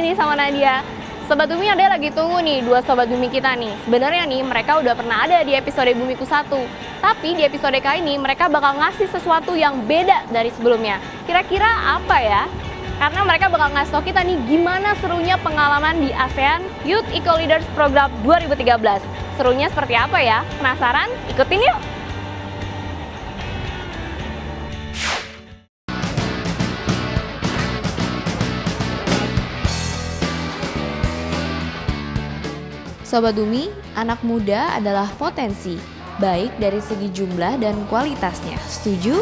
lagi nih sama Nadia. Sobat Bumi ada lagi tunggu nih dua Sobat Bumi kita nih. Sebenarnya nih mereka udah pernah ada di episode Bumiku 1. Tapi di episode kali ini mereka bakal ngasih sesuatu yang beda dari sebelumnya. Kira-kira apa ya? Karena mereka bakal ngasih tau kita nih gimana serunya pengalaman di ASEAN Youth Eco Leaders Program 2013. Serunya seperti apa ya? Penasaran? Ikutin yuk! Sobat Bumi, anak muda adalah potensi, baik dari segi jumlah dan kualitasnya. Setuju?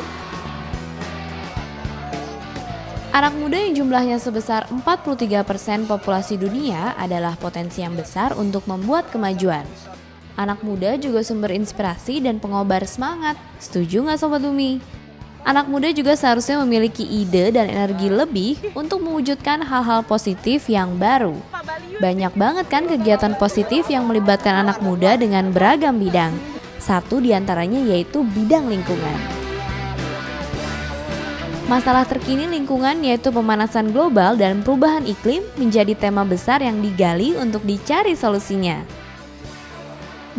Anak muda yang jumlahnya sebesar 43% populasi dunia adalah potensi yang besar untuk membuat kemajuan. Anak muda juga sumber inspirasi dan pengobar semangat. Setuju nggak Sobat Bumi? Anak muda juga seharusnya memiliki ide dan energi lebih untuk mewujudkan hal-hal positif yang baru. Banyak banget kan kegiatan positif yang melibatkan anak muda dengan beragam bidang. Satu diantaranya yaitu bidang lingkungan. Masalah terkini lingkungan yaitu pemanasan global dan perubahan iklim menjadi tema besar yang digali untuk dicari solusinya.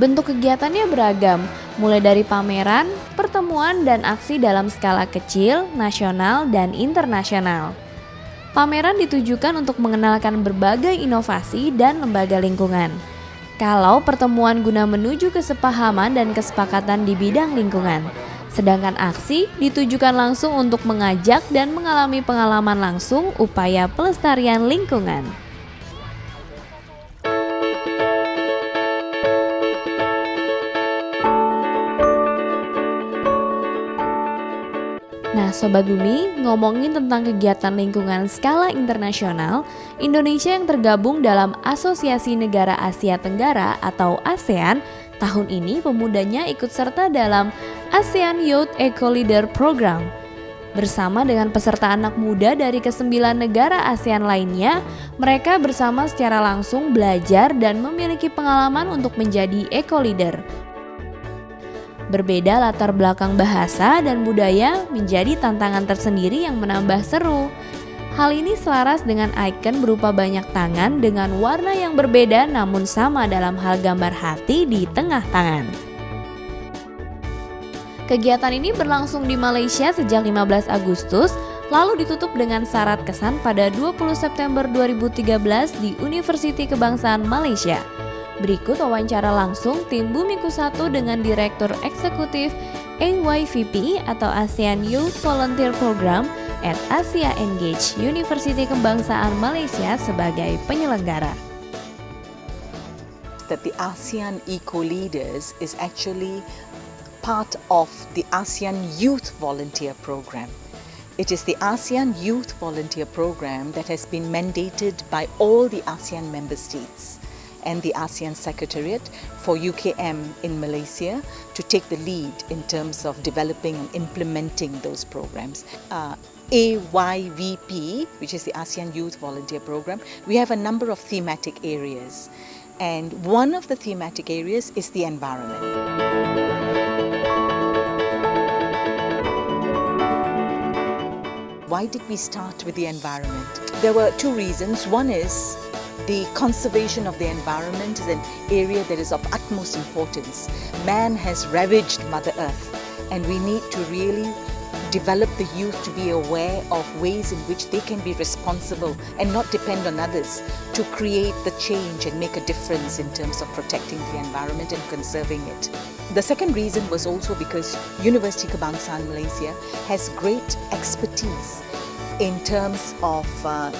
Bentuk kegiatannya beragam, mulai dari pameran, pertemuan, dan aksi dalam skala kecil, nasional, dan internasional. Pameran ditujukan untuk mengenalkan berbagai inovasi dan lembaga lingkungan. Kalau pertemuan guna menuju kesepahaman dan kesepakatan di bidang lingkungan. Sedangkan aksi ditujukan langsung untuk mengajak dan mengalami pengalaman langsung upaya pelestarian lingkungan. Nah Sobat Bumi, ngomongin tentang kegiatan lingkungan skala internasional, Indonesia yang tergabung dalam Asosiasi Negara Asia Tenggara atau ASEAN, tahun ini pemudanya ikut serta dalam ASEAN Youth Eco Leader Program. Bersama dengan peserta anak muda dari ke-9 negara ASEAN lainnya, mereka bersama secara langsung belajar dan memiliki pengalaman untuk menjadi eco leader. Berbeda latar belakang bahasa dan budaya menjadi tantangan tersendiri yang menambah seru. Hal ini selaras dengan ikon berupa banyak tangan dengan warna yang berbeda namun sama dalam hal gambar hati di tengah tangan. Kegiatan ini berlangsung di Malaysia sejak 15 Agustus, lalu ditutup dengan syarat kesan pada 20 September 2013 di Universiti Kebangsaan Malaysia. Berikut wawancara langsung tim Bumiku 1 dengan Direktur Eksekutif AYVP atau ASEAN Youth Volunteer Program at Asia Engage Universiti Kebangsaan Malaysia sebagai penyelenggara. That the ASEAN Eco Leaders is actually part of the ASEAN Youth Volunteer Program. It is the ASEAN Youth Volunteer Program that has been mandated by all the ASEAN member states and the ASEAN Secretariat for UKM in Malaysia to take the lead in terms of developing and implementing those programs. AYVP, which is the ASEAN Youth Volunteer Program, we have a number of thematic areas, and one of the thematic areas is the environment. Why did we start with the environment? There were two reasons. One is the conservation of the environment is an area that is of utmost importance. Man has ravaged Mother Earth, and we need to really develop the youth to be aware of ways in which they can be responsible and not depend on others to create the change and make a difference in terms of protecting the environment and conserving it. The second reason was also because University Kebangsaan Malaysia has great expertise in terms of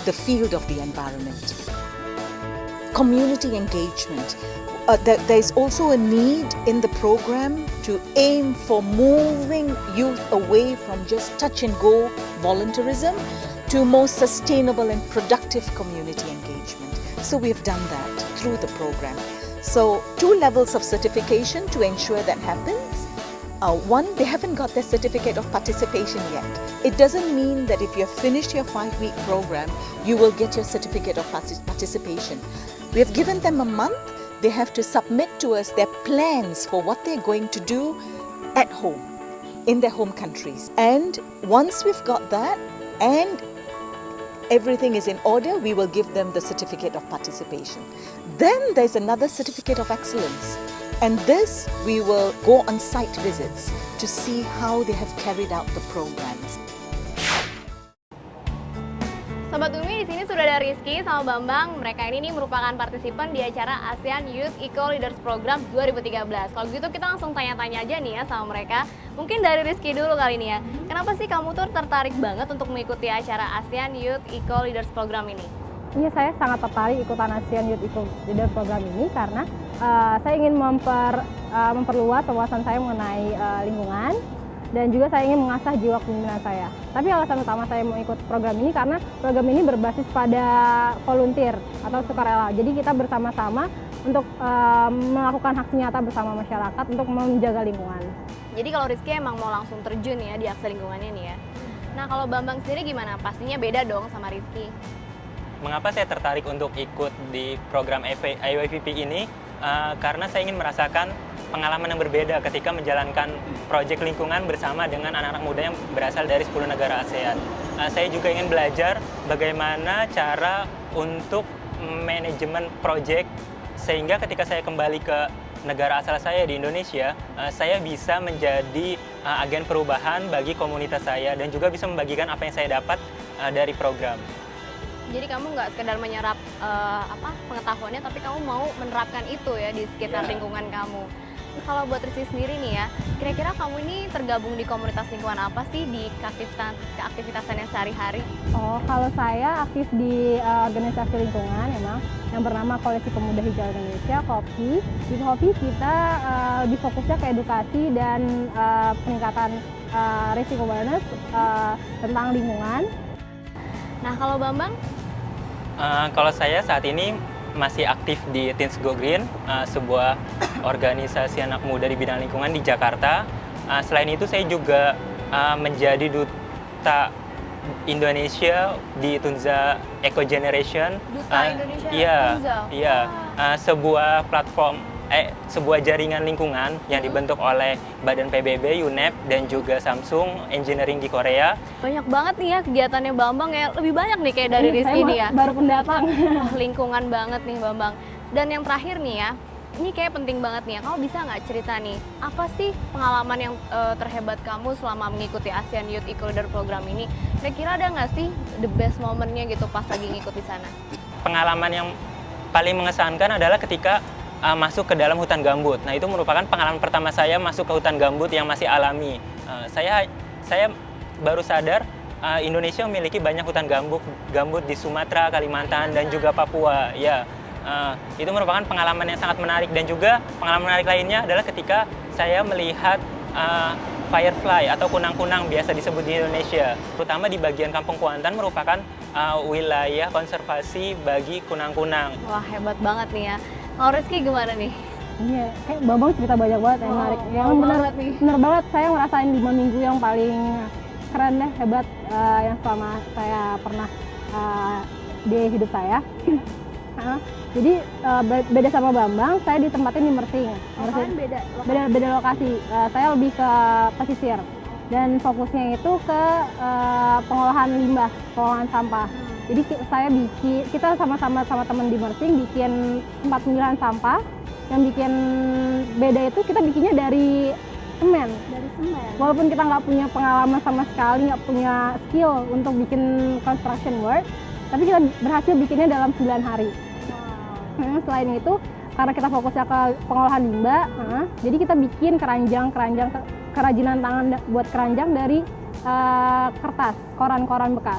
the field of the environment. Community engagement. There is also a need in the program to aim for moving youth away from just touch and go volunteerism to more sustainable and productive community engagement. So we have done that through the program. So 2 levels of certification to ensure that happens. One, they haven't got their certificate of participation yet. It doesn't mean that if you have finished your 5-week program, you will get your certificate of participation. We have given them a month. They have to submit to us their plans for what they're going to do at home, in their home countries. And once we've got that, and everything is in order, we will give them the certificate of participation. Then there's another certificate of excellence. And this, we will go on site visits to see how they have carried out the programs. Sobat Umi, di sini sudah ada Rizky sama Bambang. Mereka ini merupakan partisipan di acara ASEAN Youth Eco Leaders Program 2013. Kalau gitu kita langsung tanya-tanya aja nih ya sama mereka. Mungkin dari Rizky dulu kali ini ya. Kenapa sih kamu tuh tertarik banget untuk mengikuti acara ASEAN Youth Eco Leaders Program ini? Iya, saya sangat tertarik ikutan ASEAN Youth Eco Leaders Program ini karena saya ingin memperluas wawasan saya mengenai lingkungan. Dan juga saya ingin mengasah jiwa kepemimpinan saya. Tapi alasan utama saya mau ikut program ini karena program ini berbasis pada volunteer atau sukarela. Jadi kita bersama-sama untuk melakukan aksi nyata bersama masyarakat untuk menjaga lingkungan. Jadi kalau Rizky emang mau langsung terjun ya di aksi lingkungannya nih ya. Nah kalau Bambang sendiri gimana? Pastinya beda dong sama Rizky. Mengapa saya tertarik untuk ikut di program IYPP ini? Karena saya ingin merasakan pengalaman yang berbeda ketika menjalankan proyek lingkungan bersama dengan anak-anak muda yang berasal dari 10 negara ASEAN. Saya juga ingin belajar bagaimana cara untuk manajemen proyek sehingga ketika saya kembali ke negara asal saya di Indonesia, saya bisa menjadi agen perubahan bagi komunitas saya dan juga bisa membagikan apa yang saya dapat dari program. Jadi kamu nggak sekedar menyerap pengetahuannya, tapi kamu mau menerapkan itu ya di sekitar lingkungan kamu. Kalau buat Rizky sendiri nih ya, kira-kira kamu ini tergabung di komunitas lingkungan apa sih di keaktivitasannya sehari-hari? Oh, kalau saya aktif di organisasi lingkungan memang yang bernama Koalisi Pemuda Hijau Indonesia, KOPHI. Di KOPHI kita difokusnya ke edukasi dan peningkatan risiko awareness tentang lingkungan. Nah, kalau Bambang? Kalau saya saat ini masih aktif di Teens Go Green, sebuah organisasi anak muda di bidang lingkungan di Jakarta. Selain itu saya juga menjadi duta Indonesia di Tunza Eco Generation. Duta Indonesia Tunza? Iya, sebuah platform, sebuah jaringan lingkungan yang dibentuk oleh Badan PBB, UNEP, dan juga Samsung Engineering di Korea. Banyak banget nih ya kegiatannya Bambang ya, lebih banyak nih kayak dari Rizky nih ya. Baru pendatang. Lingkungan banget nih Bambang. Dan yang terakhir nih ya, ini kayak penting banget nih ya, kamu bisa nggak cerita nih, apa sih pengalaman yang terhebat kamu selama mengikuti ASEAN Youth Eco Leader Program ini? Kira-kira ada nggak sih the best momennya gitu pas lagi ngikut di sana? Pengalaman yang Paling mengesankan adalah ketika masuk ke dalam hutan gambut. Nah, itu merupakan pengalaman pertama saya masuk ke hutan gambut yang masih alami. Saya baru sadar Indonesia memiliki banyak hutan gambut di Sumatera, Kalimantan, dan juga Papua. Ya, itu merupakan pengalaman yang sangat menarik. Dan juga pengalaman menarik lainnya adalah ketika saya melihat firefly atau kunang-kunang biasa disebut di Indonesia, terutama di bagian Kampung Kuantan merupakan wilayah konservasi bagi kunang-kunang. Wah, hebat banget nih ya. Kalau Rizky gimana nih? Iya, kayak Bambang cerita banyak banget yang menarik. Yang benar banget, saya ngerasain 5 minggu yang paling keren deh, hebat yang selama saya pernah di hidup saya. Jadi beda sama Bambang, saya ditempatin di Mersing. Beda lokasi. Saya lebih ke pesisir dan fokusnya itu ke pengolahan limbah, pengolahan sampah. Jadi kita sama-sama teman di Mersing bikin tempat pengolahan sampah. Yang bikin beda itu kita bikinnya dari semen. Walaupun kita nggak punya pengalaman sama sekali, nggak punya skill untuk bikin construction work, tapi kita berhasil bikinnya dalam 9 hari. Selain itu, karena kita fokusnya ke pengolahan limbah, jadi kita bikin keranjang kerajinan tangan buat keranjang dari kertas, koran-koran bekas.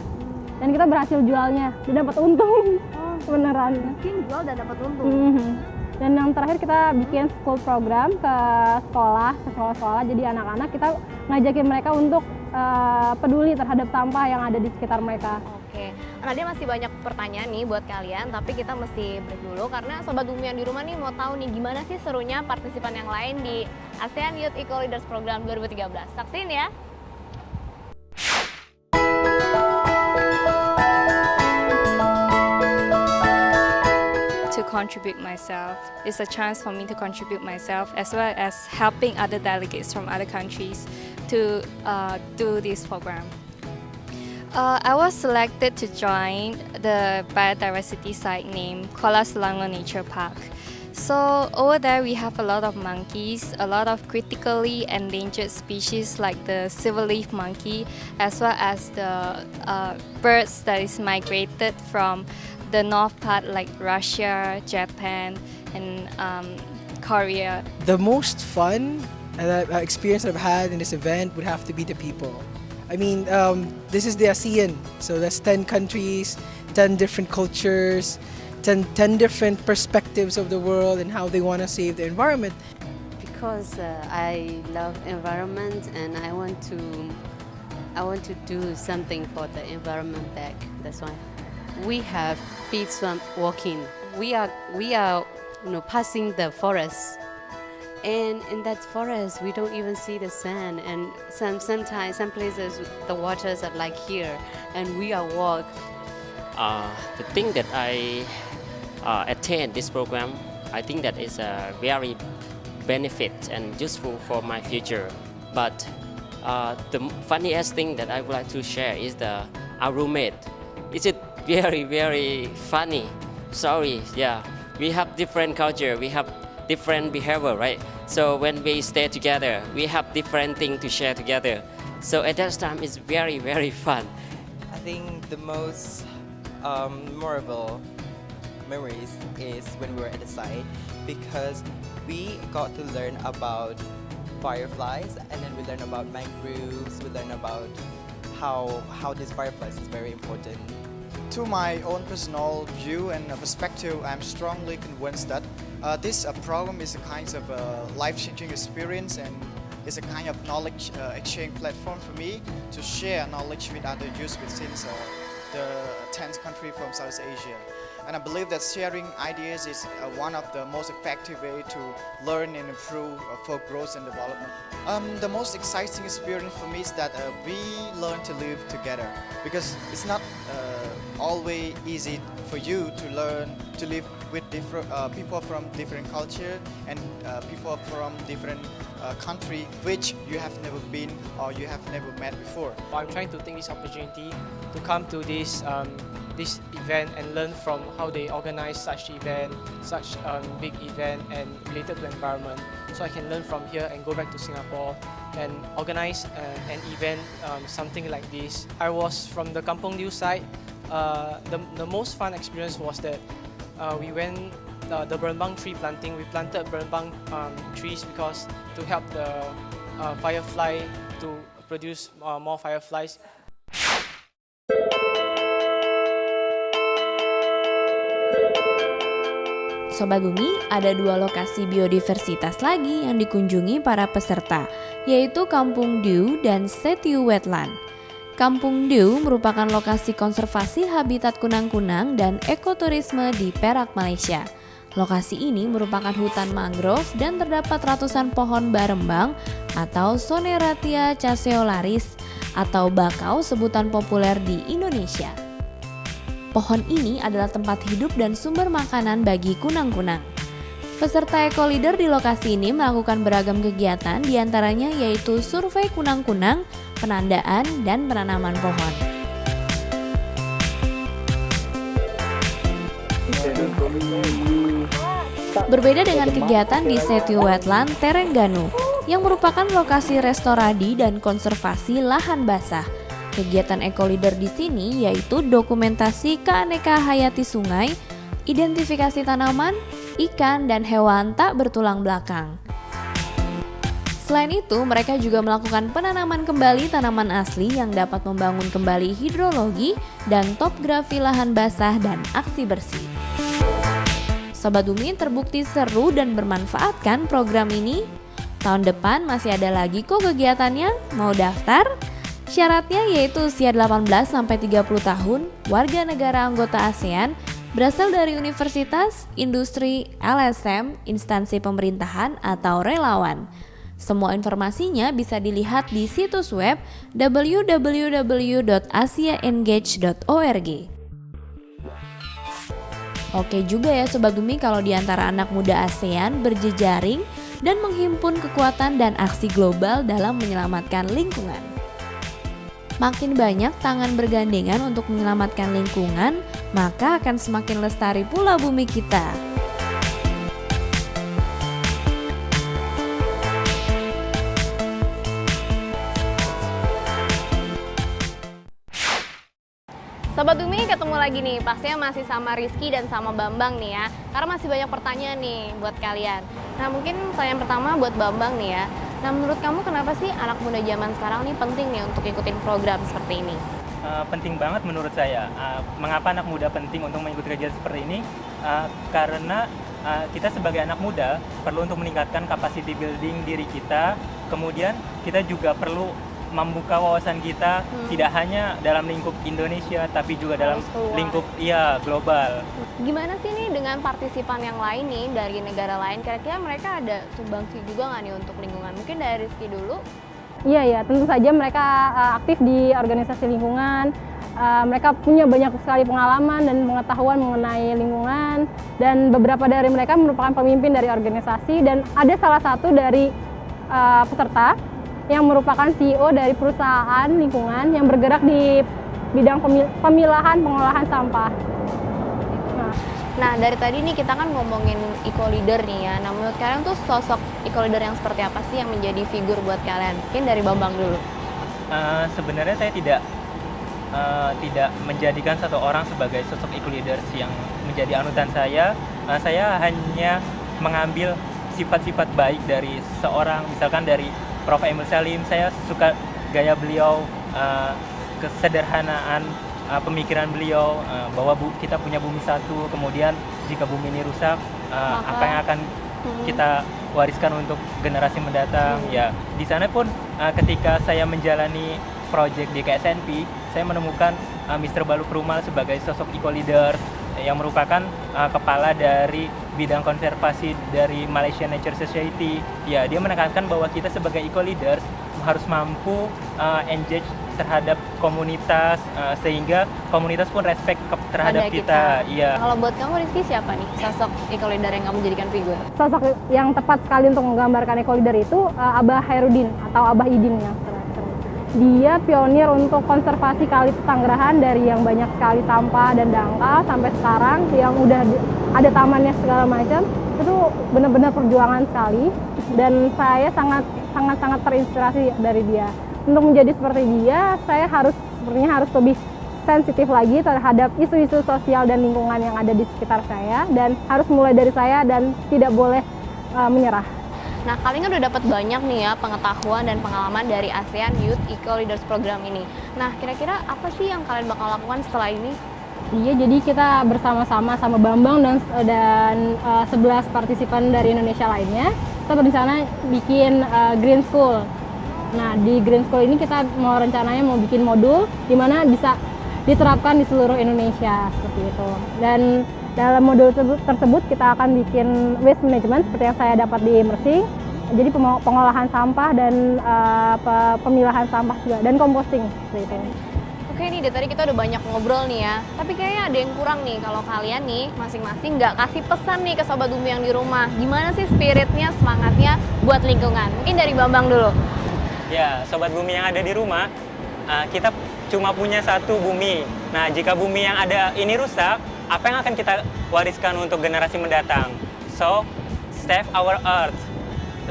Dan kita berhasil jualnya, dan dapat untung. Beneran. Bikin jual dan dapat untung. Dan yang terakhir kita bikin school program ke sekolah-sekolah. Jadi anak-anak kita ngajakin mereka untuk peduli terhadap sampah yang ada di sekitar mereka. Oke, nah dia masih banyak pertanyaan nih buat kalian, tapi kita mesti break dulu karena Sobat Bumi yang di rumah nih mau tahu nih gimana sih serunya partisipan yang lain di ASEAN Youth Eco Leaders Program 2013. Saksiin ya! To contribute myself. It's a chance for me to contribute myself as well as helping other delegates from other countries to do this program. I was selected to join the biodiversity site named Kuala Selangor Nature Park. So over there we have a lot of monkeys, a lot of critically endangered species like the silverleaf monkey, as well as the birds that is migrated from the north part like Russia, Japan, and Korea. The most fun experience I've had in this event would have to be the people. I mean, this is the ASEAN, so that's 10 countries, 10 different cultures, 10 different perspectives of the world and how they want to save the environment. Because I love environment and I want to do something for the environment back. That's why we have beach swamp walking. We are passing the forest. And in that forest, we don't even see the sand. And sometimes, some places, the waters are like here, and we are walk. The thing that I attend this program, I think that is very benefit and useful for my future. But the funniest thing that I would like to share is our roommate. It's very, very funny. Sorry, yeah. We have different culture. We have different behavior, right? So when we stay together, we have different things to share together. So at that time, it's very, very fun. I think the most memorable memories is when we were at the site, because we got to learn about fireflies, and then we learned about mangroves, we learned about how these fireflies is very important. To my own personal view and perspective, I'm strongly convinced that this program is a kind of life-changing experience, and it's a kind of knowledge exchange platform for me to share knowledge with other youth within the 10th country from South Asia. And I believe that sharing ideas is one of the most effective way to learn and improve for growth and development. The most exciting experience for me is that we learn to live together, because it's not always easy for you to learn to live with different people from different culture and people from different country which you have never been or you have never met before. I'm trying to take this opportunity to come to this event and learn from how they organize such event, such big event and related to environment. So I can learn from here and go back to Singapore and organize an event, something like this. I was from the Kampung Liu side. The most fun experience was that we went the Berembang tree planting. We planted Berembang trees because to help the firefly to produce more fireflies. Sobat Bumi, ada 2 lokasi biodiversitas lagi yang dikunjungi para peserta, yaitu Kampung Diu dan Setiu Wetland. Kampung Diu merupakan lokasi konservasi habitat kunang-kunang dan ekoturisme di Perak, Malaysia. Lokasi ini merupakan hutan mangrove dan terdapat ratusan pohon barembang atau Soneratia caseolaris atau bakau sebutan populer di Indonesia. Pohon ini adalah tempat hidup dan sumber makanan bagi kunang-kunang. Peserta ekolider di lokasi ini melakukan beragam kegiatan, diantaranya yaitu survei kunang-kunang, penandaan, dan penanaman pohon. Berbeda dengan kegiatan di Setiu Wetland Terengganu, yang merupakan lokasi restorasi dan konservasi lahan basah. Kegiatan ekolider di sini yaitu dokumentasi keanekaragaman sungai, identifikasi tanaman, ikan, dan hewan tak bertulang belakang. Selain itu, mereka juga melakukan penanaman kembali tanaman asli yang dapat membangun kembali hidrologi dan topografi lahan basah dan aksi bersih. Sobat Bumi, terbukti seru dan bermanfaat kan program ini? Tahun depan masih ada lagi kok kegiatannya, mau daftar? Syaratnya yaitu usia 18-30 tahun, warga negara anggota ASEAN, berasal dari universitas, industri, LSM, instansi pemerintahan, atau relawan. Semua informasinya bisa dilihat di situs web www.asiaengage.org. Oke juga ya Sobat Bumi kalau di antara anak muda ASEAN berjejaring dan menghimpun kekuatan dan aksi global dalam menyelamatkan lingkungan. Makin banyak tangan bergandengan untuk menyelamatkan lingkungan, maka akan semakin lestari pula bumi kita. Sobat Bumi, ketemu lagi nih, pastinya masih sama Rizky dan sama Bambang nih ya. Karena masih banyak pertanyaan nih buat kalian. Nah mungkin pertanyaan pertama buat Bambang nih ya. Nah menurut kamu kenapa sih anak muda zaman sekarang nih penting nih untuk ikutin program seperti ini? Penting banget menurut saya. Mengapa anak muda penting untuk mengikuti kegiatan seperti ini? Karena kita sebagai anak muda perlu untuk meningkatkan capacity building diri kita. Kemudian kita juga perlu membuka wawasan kita tidak hanya dalam lingkup Indonesia tapi juga dalam lingkup global. Gimana sih nih dengan partisipan yang lain nih dari negara lain? Kira-kira mereka ada sumbangsi juga nggak nih untuk lingkungan? Mungkin dari Rizky dulu. Iya, tentu saja mereka aktif di organisasi lingkungan. Mereka punya banyak sekali pengalaman dan pengetahuan mengenai lingkungan, dan beberapa dari mereka merupakan pemimpin dari organisasi, dan ada salah satu dari peserta yang merupakan CEO dari perusahaan lingkungan yang bergerak di bidang pemilahan pengolahan sampah. Nah dari tadi nih kita kan ngomongin eco-leader nih ya. Nah menurut kalian tuh sosok eco-leader yang seperti apa sih yang menjadi figur buat kalian? Mungkin dari Bambang dulu. Sebenarnya saya tidak menjadikan satu orang sebagai sosok eco-leaders yang menjadi anutan saya. Saya hanya mengambil sifat-sifat baik dari seorang, misalkan dari Prof. Emil Salim. Saya suka gaya beliau, kesederhanaan pemikiran beliau, bahwa kita punya bumi satu, kemudian jika bumi ini rusak, apa yang akan kita wariskan untuk generasi mendatang. Ya, di sana pun ketika saya menjalani proyek di KSNP, saya menemukan Mr. Balu Perumal sebagai sosok eco-leader yang merupakan kepala dari bidang konservasi dari Malaysia Nature Society. Ya, dia menekankan bahwa kita sebagai eco-leaders harus mampu engage terhadap komunitas, sehingga komunitas pun respect terhadap kita. Iya. Kalau buat kamu Rizky siapa nih sosok eco-leader yang kamu jadikan figur? Sosok yang tepat sekali untuk menggambarkan eco-leader itu Abah Hairudin atau Abah Idin yang sering. Dia pionir untuk konservasi kali Pesanggerahan dari yang banyak sekali sampah dan dangkal sampai sekarang yang udah ada tamannya segala macam. Itu benar-benar perjuangan sekali, dan saya sangat terinspirasi dari dia. Untuk menjadi seperti dia, saya sepertinya harus lebih sensitif lagi terhadap isu-isu sosial dan lingkungan yang ada di sekitar saya, dan harus mulai dari saya dan tidak boleh menyerah. Nah, kalian kan udah dapat banyak nih ya pengetahuan dan pengalaman dari ASEAN Youth Eco Leaders Program ini. Nah, kira-kira apa sih yang kalian bakal lakukan setelah ini? Iya, jadi kita bersama-sama sama Bambang dan 11 partisipan dari Indonesia lainnya, kita berencana bikin Green School. Nah, di Green School ini kita rencananya mau bikin modul di mana bisa diterapkan di seluruh Indonesia seperti itu. Dan dalam modul tersebut kita akan bikin waste management seperti yang saya dapat di Mersing. Jadi pengolahan sampah dan pemilahan sampah juga, dan composting seperti itu. Oke nih, dari tadi kita udah banyak ngobrol nih ya. Tapi kayaknya ada yang kurang nih kalau kalian nih masing-masing nggak kasih pesan nih ke Sobat Bumi yang di rumah. Gimana sih spiritnya, semangatnya buat lingkungan? Mungkin dari Bambang dulu. Ya, Sobat Bumi yang ada di rumah, kita cuma punya satu bumi. Nah, jika bumi yang ada ini rusak, apa yang akan kita wariskan untuk generasi mendatang? So, save our earth.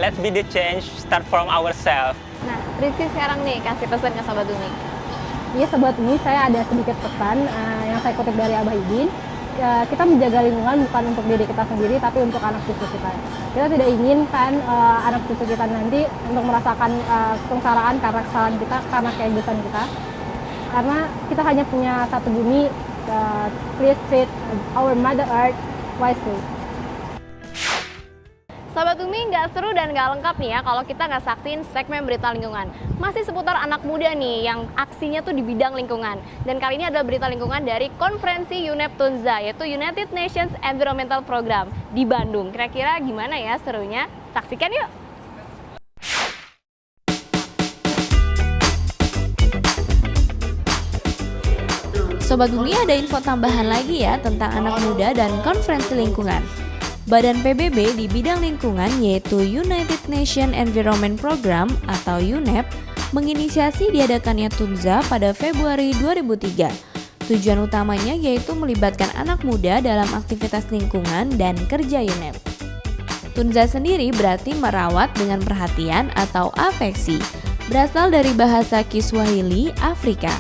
Let's be the change, start from ourselves. Nah, Rizky sekarang nih kasih pesan ke Sobat Bumi. Iya, Sobat Bumi, saya ada sedikit pesan yang saya kutip dari Abah Idin. Kita menjaga lingkungan bukan untuk diri kita sendiri, tapi untuk anak cucu kita. Kita tidak inginkan anak cucu kita nanti untuk merasakan kesengsaraan karena kesalahan kita, karena keegoisan kita. Karena kita hanya punya satu bumi. Please treat our Mother Earth wisely. Sobat Bumi, nggak seru dan nggak lengkap nih ya kalau kita nggak saksiin segmen berita lingkungan. Masih seputar anak muda nih yang aksinya tuh di bidang lingkungan. Dan kali ini adalah berita lingkungan dari konferensi UNEP Tunza, yaitu United Nations Environmental Program di Bandung. Kira-kira gimana ya serunya? Saksikan yuk! Sobat Bumi, ada info tambahan lagi ya tentang anak muda dan konferensi lingkungan. Badan PBB di bidang lingkungan yaitu United Nations Environment Program atau UNEP menginisiasi diadakannya Tunza pada Februari 2003. Tujuan utamanya yaitu melibatkan anak muda dalam aktivitas lingkungan dan kerja UNEP. Tunza sendiri berarti merawat dengan perhatian atau afeksi, berasal dari bahasa Kiswahili, Afrika.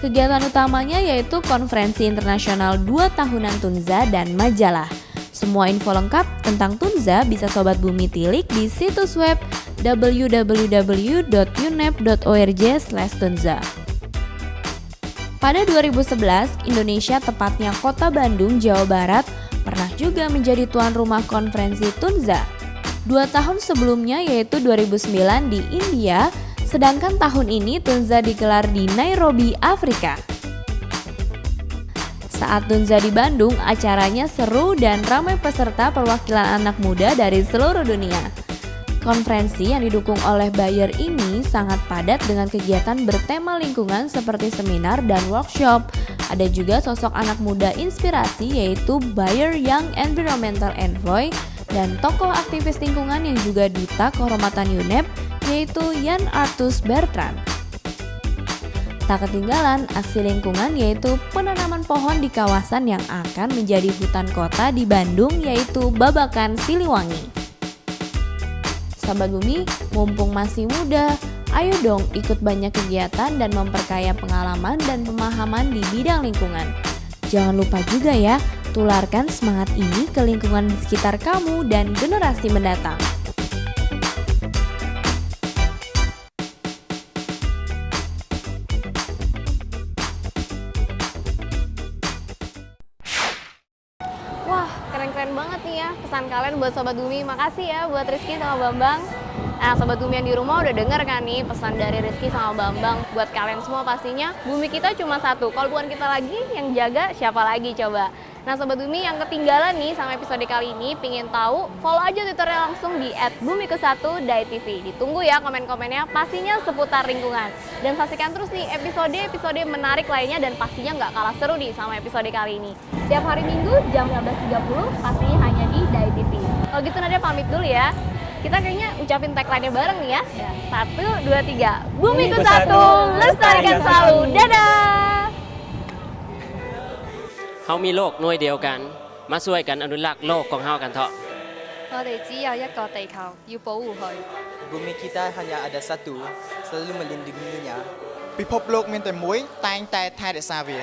Kegiatan utamanya yaitu konferensi internasional 2 tahunan Tunza dan majalah. Semua info lengkap tentang Tunza bisa Sobat Bumi tilik di situs web www.unep.org/tunza. Pada 2011, Indonesia tepatnya Kota Bandung, Jawa Barat, pernah juga menjadi tuan rumah konferensi Tunza. 2 tahun sebelumnya yaitu 2009 di India, sedangkan tahun ini Tunza digelar di Nairobi, Afrika. Saat Tunza di Bandung, acaranya seru dan ramai peserta perwakilan anak muda dari seluruh dunia. Konferensi yang didukung oleh Bayer ini sangat padat dengan kegiatan bertema lingkungan seperti seminar dan workshop. Ada juga sosok anak muda inspirasi yaitu Bayer Young Environmental Envoy dan tokoh aktivis lingkungan yang juga duta kehormatan UNEP yaitu Jan Arthus Bertrand. Tak ketinggalan aksi lingkungan yaitu penanaman pohon di kawasan yang akan menjadi hutan kota di Bandung yaitu Babakan Siliwangi. Sahabat Bumi, mumpung masih muda, ayo dong ikut banyak kegiatan dan memperkaya pengalaman dan pemahaman di bidang lingkungan. Jangan lupa juga ya, tularkan semangat ini ke lingkungan di sekitar kamu dan generasi mendatang. Wah, keren-keren banget nih ya pesan kalian buat Sobat Bumi. Makasih ya buat Rizky sama Bambang. Nah, Sobat Bumi yang di rumah udah denger kan nih pesan dari Rizky sama Bambang. Buat kalian semua pastinya, bumi kita cuma satu. Kalau bukan kita lagi, yang jaga siapa lagi coba? Nah, Sobat Bumi yang ketinggalan nih sama episode kali ini, pingin tahu, follow aja Twitternya langsung di @bumiku1.tv. Ditunggu ya komen-komennya, pastinya seputar lingkungan. Dan saksikan terus nih episode-episode menarik lainnya dan pastinya nggak kalah seru nih sama episode kali ini. Setiap hari Minggu jam 15.30 pastinya hanya di Dai TV. Kalau gitu Nadia pamit dulu ya. Kita kayaknya ucapin tagline-nya bareng nih ya. 1, 2, 3. Bumiku satu, lestarikan selalu. Dadah! เฮามีโลกหน่วยเดียวกันมาช่วยกันอนุรักษ์โลกของเฮากันเถอะ 我哋只有一個地球，要保護佢。 Bumi kita hanya ada satu, selalu melindunginya. ពិភពលោកមានតែមួយតែងតែថែរក្សាវា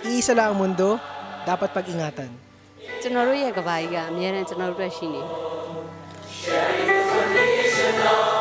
Iisa lang ang mundo, dapat pag-ingatan. ကျွန်တော်တို့ရဲ့ကဘာကြီးကအများနဲ့ကျွန်တော်တို့အတွက်ရှိနေ Sharing traditional